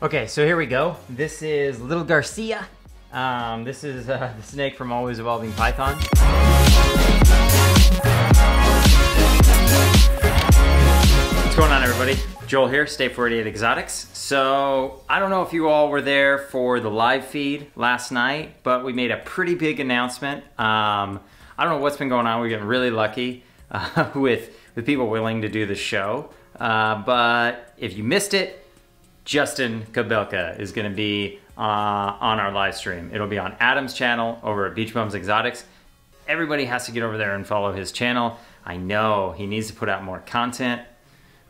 Okay, so here we go. This is Little Garcia. This is the snake from Always Evolving Python. What's going on, everybody? Joel here, Stay 48 Exotics. So I don't know if you all were there for the live feed last night, but we made a pretty big announcement. I don't know what's been going on. We're getting really lucky with people willing to do the show. But if you missed it, Justin Kabelka is going to be on our live stream. It'll be on Adam's channel over at Beach Bums Exotics. Everybody has to get over there and follow his channel. I know he needs to put out more content,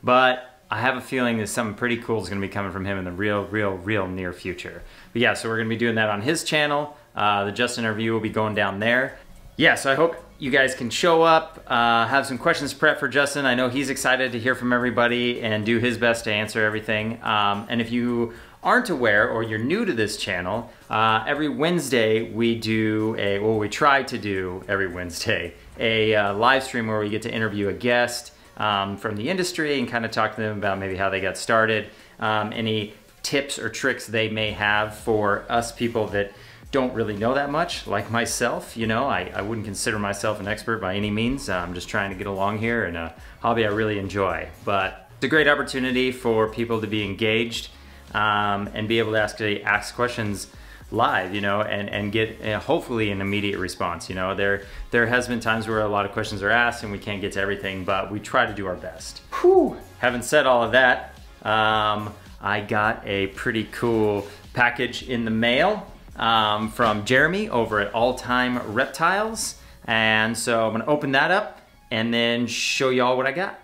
but I have a feeling that something pretty cool is going to be coming from him in the real near future. But yeah, so we're going to be doing that on his channel. The Justin interview will be going down there. Yeah, so I hope you guys can show up, have some questions prepped for Justin. I know he's excited to hear from everybody and do his best to answer everything. And if you aren't aware or you're new to this channel, every Wednesday we do we try to do every Wednesday, a live stream where we get to interview a guest from the industry and kind of talk to them about maybe how they got started, any tips or tricks they may have for us people that don't really know that much, like myself. You know, I wouldn't consider myself an expert by any means. I'm just trying to get along here, and a hobby I really enjoy. But it's a great opportunity for people to be engaged and be able to ask questions live, you know, and get hopefully an immediate response. You know, there has been times where a lot of questions are asked and we can't get to everything, but we try to do our best. Whew. Having said all of that, I got a pretty cool package in the mail from Jeremy over at All Time Reptiles. And so I'm gonna open that up and then show y'all what I got.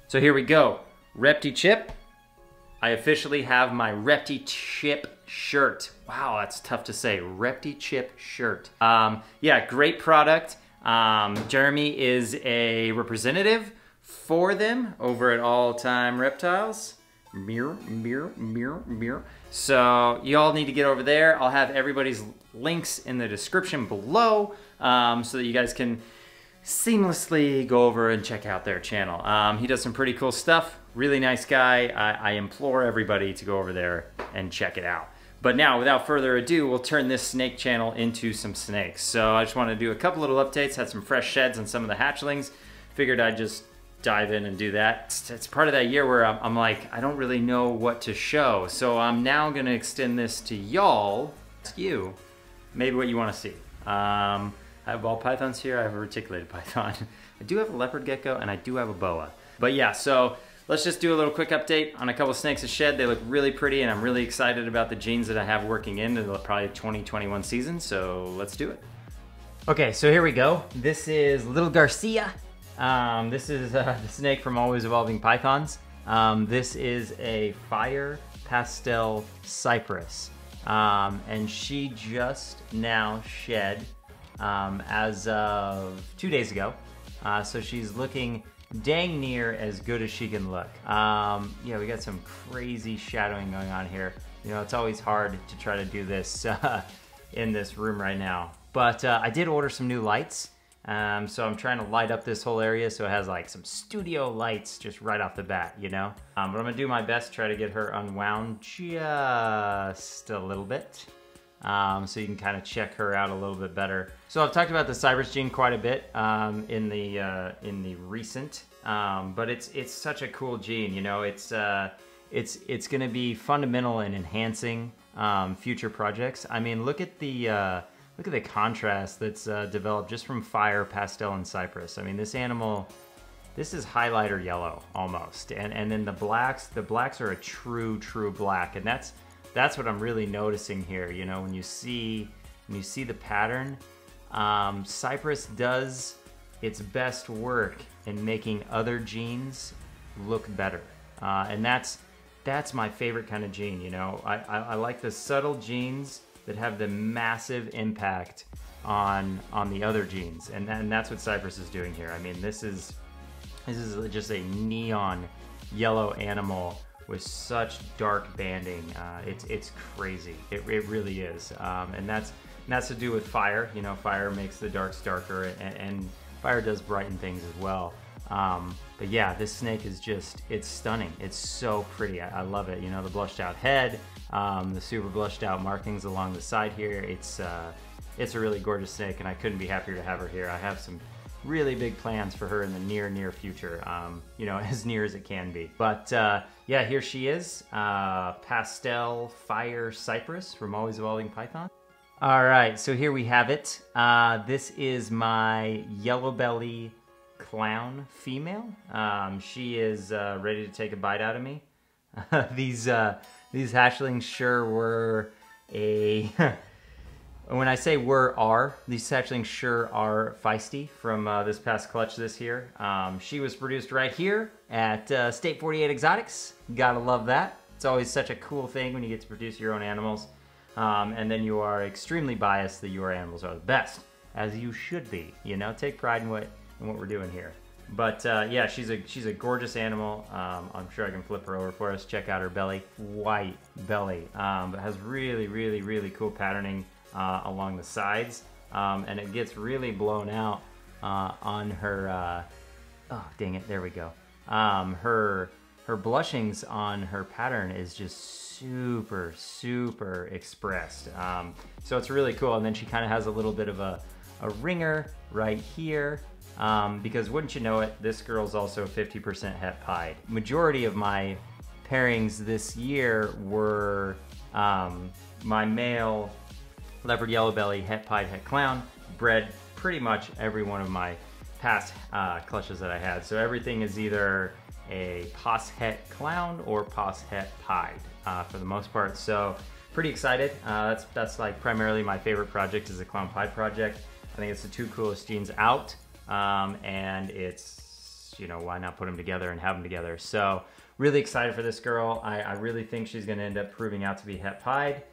So here we go, Repti Chip. I officially have my Repti Chip shirt. Wow, that's tough to say, Repti Chip shirt. Yeah, great product. Jeremy is a representative for them over at All Time Reptiles. So you all need to get over there. I'll have everybody's links in the description below so that you guys can seamlessly go over and check out their channel. He does some pretty cool stuff. Really nice guy. I implore everybody to go over there and check it out. But now, without further ado, we'll turn this snake channel into some snakes. So I just want to do a couple little updates, had some fresh sheds on some of the hatchlings. Figured I'd just dive in and do that. It's part of that year where I'm like, I don't really know what to show. So I'm now gonna extend this to y'all, you, maybe what you wanna see. I have ball pythons here, I have a reticulated python. I do have a leopard gecko and I do have a boa. But yeah, so let's just do a little quick update on a couple snakes in shed. They look really pretty and I'm really excited about the genes that I have working into the probably 2021 season, so let's do it. Okay, so here we go. This is Little Garcia. This is the snake from Always Evolving Pythons. This is a fire pastel cypress, and she just now shed as of 2 days ago. So she's looking dang near as good as she can look. Yeah, we got some crazy shadowing going on here. You know, it's always hard to try to do this in this room right now. But I did order some new lights. So I'm trying to light up this whole area so it has like some studio lights just right off the bat, you know? But I'm gonna do my best to try to get her unwound just a little bit. So you can kind of check her out a little bit better. So I've talked about the cypress gene quite a bit in the recent, but it's such a cool gene, you know? It's gonna be fundamental in enhancing future projects. I mean, look at the contrast that's developed just from fire, pastel, and cypress. I mean, this animal, this is highlighter yellow almost. And then the blacks are a true black. And that's what I'm really noticing here. You know, when you see the pattern, cypress does its best work in making other genes look better. And that's my favorite kind of gene, you know. I like the subtle genes that have the massive impact on the other genes, and that's what cypress is doing here. I mean, this is just a neon yellow animal with such dark banding. It's crazy. It really is, and that's to do with fire. You know, fire makes the darks darker, and fire does brighten things as well. But yeah, this snake is just, it's stunning. It's so pretty. I love it. You know, the blushed out head, the super blushed out markings along the side here. It's a really gorgeous snake, and I couldn't be happier to have her here. I have some really big plans for her in the near future, you know, as near as it can be. But yeah, here she is, Pastel Fire Cypress from Always Evolving Python. All right, so here we have it. This is my yellow belly clown female. She is ready to take a bite out of me. These hatchlings sure were a when I say these hatchlings sure are feisty from this past clutch this year. She was produced right here at State 48 Exotics. Gotta love that. It's always such a cool thing when you get to produce your own animals. And then you are extremely biased that your animals are the best, as you should be. You know, take pride in what we're doing here. But yeah, she's a gorgeous animal. I'm sure I can flip her over for us. Check out her belly, white belly, but has really cool patterning along the sides, and it gets really blown out on her. Oh dang it! There we go. Her blushings on her pattern is just super expressed. So it's really cool. And then she kind of has a little bit of a ringer right here, because wouldn't you know it, this girl's also 50% het pied. Majority of my pairings this year were my male leopard yellow belly het pied het clown bred pretty much every one of my past clutches that I had. So everything is either a pos het clown or pos het pied for the most part. So pretty excited. That's like primarily my favorite project is the clown pied project. I think it's the two coolest genes out, and it's, you know, why not put them together and have them together. So really excited for this girl. I really think she's going to end up proving out to be het pied.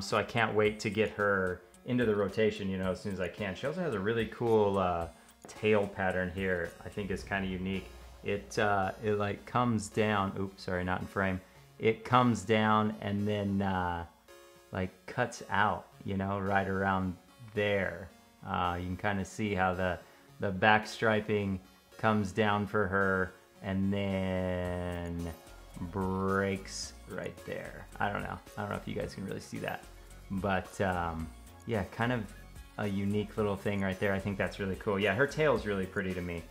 So I can't wait to get her into the rotation, you know, as soon as I can. She also has a really cool tail pattern here. I think is kind of unique. It like comes down. Oops, sorry, not in frame. It comes down and then like cuts out, you know, right around there. You can kind of see how the back striping comes down for her and then breaks right there. I don't know if you guys can really see that, but yeah, kind of a unique little thing right there. I think that's really cool. Yeah, her tail is really pretty to me.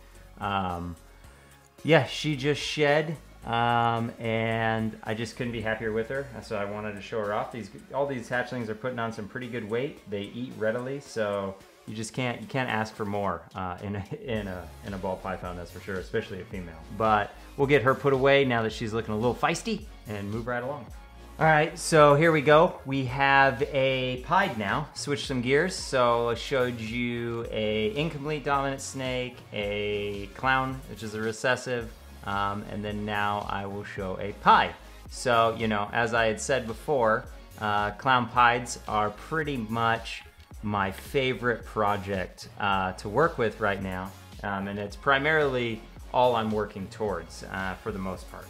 Yeah, she just shed, and I just couldn't be happier with her, so I wanted to show her off. All these hatchlings are putting on some pretty good weight. They eat readily, so you can't ask for more in a ball python, that's for sure, especially a female. But we'll get her put away now that she's looking a little feisty and move right along. All right, so here we go. We have a pied now. Switch some gears. So I showed you a incomplete dominant snake, a clown, which is a recessive, and then now I will show a pied. So, you know, as I had said before, clown pieds are pretty much my favorite project to work with right now, and it's primarily all I'm working towards for the most part.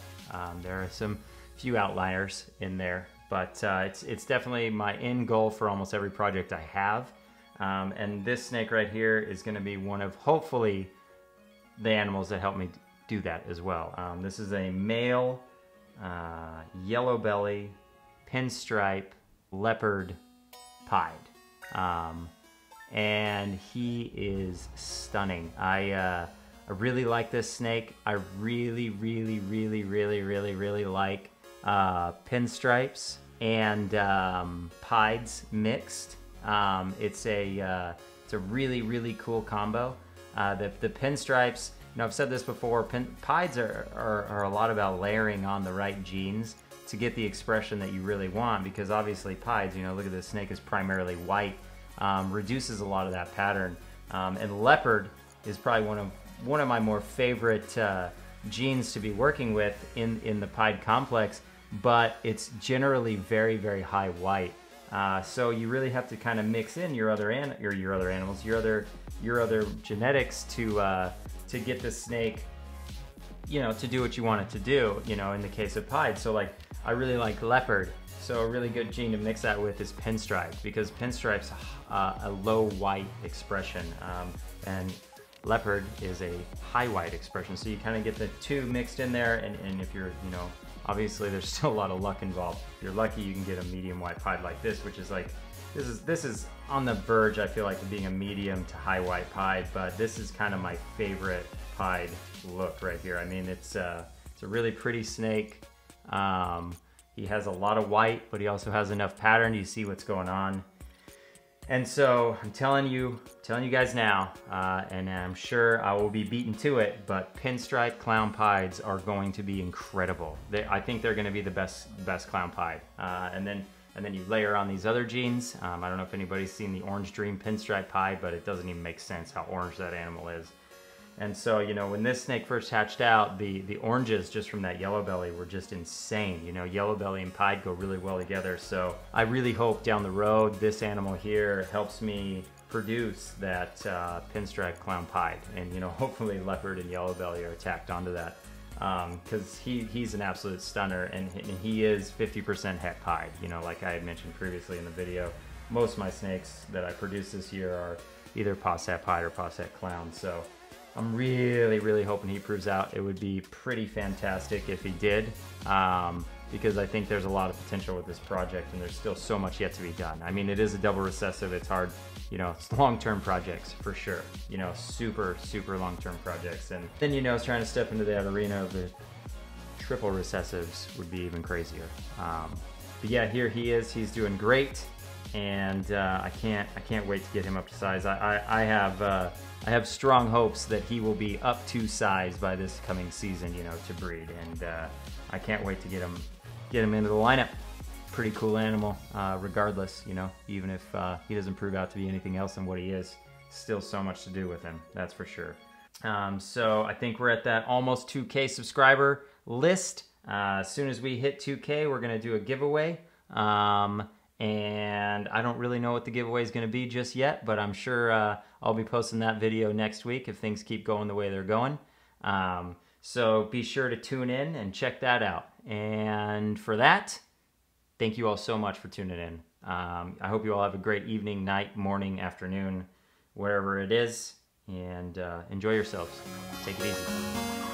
There are some few outliers in there, but it's definitely my end goal for almost every project I have. And this snake right here is going to be one of, hopefully, the animals that help me do that as well. This is a male yellow belly pinstripe leopard pied, and he is stunning. I really like this snake. I really like pinstripes and pieds mixed. It's a really cool combo. The pinstripes, you know, I've said this before, pieds are a lot about layering on the right genes to get the expression that you really want, because obviously pieds, you know, look at this snake, is primarily white, reduces a lot of that pattern. And leopard is probably one of my more favorite genes to be working with in the pied complex, but it's generally very high white. So you really have to kind of mix in your other animals, your other genetics to get the snake, you know, to do what you want it to do, you know, in the case of pied. So like, I really like leopard. So a really good gene to mix that with is pinstripe, because pinstripe's a low white expression. And leopard is a high white expression. So you kind of get the two mixed in there, and if you're, you know, obviously there's still a lot of luck involved. If you're lucky, you can get a medium white pied like this, which is like, this is on the verge, I feel like, of being a medium to high white pied, but this is kind of my favorite pied look right here. I mean, it's a really pretty snake. He has a lot of white, but he also has enough pattern. You see what's going on. And so I'm telling you guys now, and I'm sure I will be beaten to it, but pinstripe clown pieds are going to be incredible. I think they're going to be the best clown pied. And then you layer on these other genes. I don't know if anybody's seen the Orange Dream pinstripe pied, but it doesn't even make sense how orange that animal is. And so, you know, when this snake first hatched out, the oranges just from that yellow belly were just insane. You know, yellow belly and pied go really well together. So I really hope down the road this animal here helps me produce that pinstripe clown pied. And, you know, hopefully leopard and yellow belly are tacked onto that. Because he's an absolute stunner, and he is 50% het pied. You know, like I had mentioned previously in the video, most of my snakes that I produce this year are either pos het pied or pos het clown. So I'm really hoping he proves out. It would be pretty fantastic if he did, because I think there's a lot of potential with this project, and there's still so much yet to be done. I mean, it is a double recessive. It's hard, you know, it's long-term projects for sure. You know, super long-term projects. And then, you know, trying to step into that arena of the triple recessives would be even crazier. But yeah, here he is. He's doing great, and I can't wait to get him up to size. I have strong hopes that he will be up to size by this coming season, you know, to breed, and I can't wait to get him into the lineup. Pretty cool animal, regardless, you know, even if he doesn't prove out to be anything else than what he is. Still so much to do with him, that's for sure. So I think we're at that almost 2K subscriber list. As soon as we hit 2K, we're gonna do a giveaway. And I don't really know what the giveaway is going to be just yet, but I'm sure I'll be posting that video next week if things keep going the way they're going. So be sure to tune in and check that out. And for that, thank you all so much for tuning in. I hope you all have a great evening, night, morning, afternoon, wherever it is, and enjoy yourselves. Take it easy.